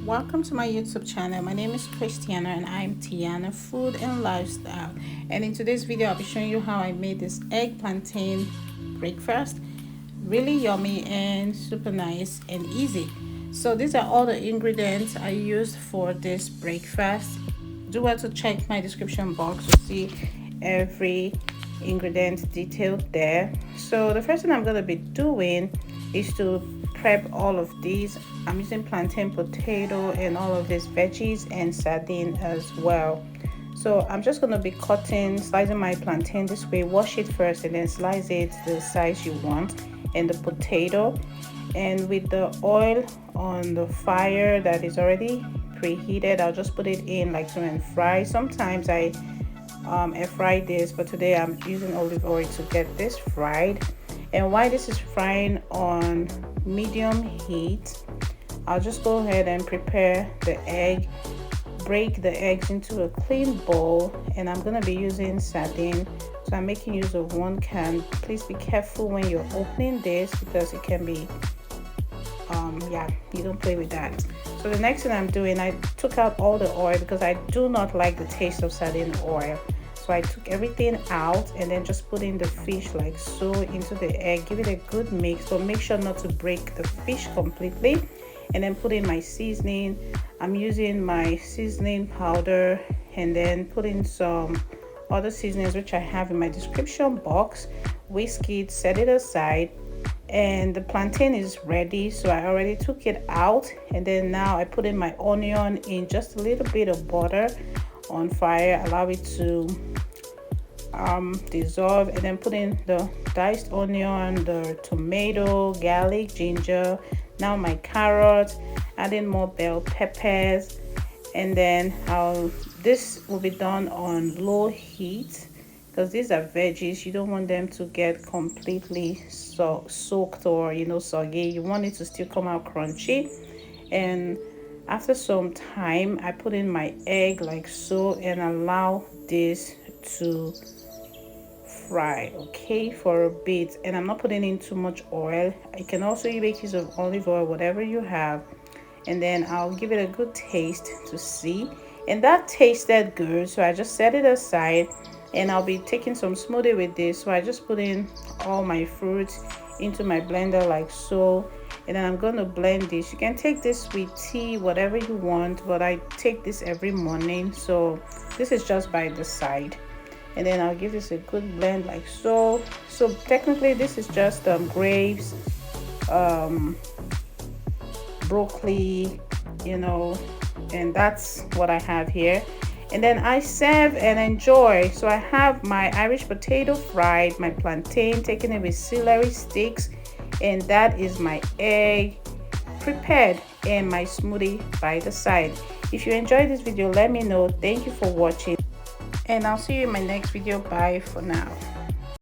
Welcome to my YouTube channel. My name is Christiana and I'm Tiana Food and Lifestyle. And in today's video, I'll be showing you how I made this egg plantain breakfast. Really yummy and super nice and easy. So these are all the ingredients I used for this breakfast. Do well to check my description box to see every ingredient detailed there. So the first thing I'm going to be doing is to prep all of these. I'm using plantain, potato, and all of these veggies and sardine as well. So I'm just going to be slicing my plantain this way. Wash it first and then slice it the size you want, and the potato. And with the oil on the fire that is already preheated, I'll just put it in like so and fry. Sometimes I air fry this, but today I'm using olive oil to get this fried. And while this is frying on medium heat, I'll just go ahead and prepare the egg. Break the eggs into a clean bowl, and I'm going to be using sardine. So I'm making use of 1 can. Please be careful when you're opening this because it can be you don't play with that. So the next thing I'm doing, I took out all the oil because I do not like the taste of sardine oil. So I took everything out and then just put in the fish like so into the egg. Give it a good mix, but make sure not to break the fish completely. And then put in my seasoning. I'm using my seasoning powder, and then put in some other seasonings which I have in my description box. Whisk it, set it aside, and the plantain is ready. So I already took it out, and then now I put in my onion in just a little bit of butter on fire. Allow it to dissolve, and then put in the diced onion, the tomato, garlic, ginger, now my carrots, adding more bell peppers, and then this will be done on low heat because these are veggies. You don't want them to get completely soaked or soggy. You want it to still come out crunchy. And after some time, I put in my egg like so and allow this to fry for a bit. And I'm not putting in too much oil. I can also make use of olive oil, whatever you have, and then I'll give it a good taste to see. And that tasted good, so I just set it aside, and I'll be taking some smoothie with this. So I just put in all my fruits into my blender like so, and then I'm going to blend this. You can take this with tea, whatever you want, but I take this every morning, so this is just by the side. And then I'll give this a good blend like so. So technically this is just grapes, broccoli, and that's what I have here. And then I serve and enjoy. So I have my Irish potato fried, my plantain, taking it with celery sticks, and that is my egg prepared, and my smoothie by the side. If you enjoyed this video, let me know. Thank you for watching, and I'll see you in my next video. Bye for now.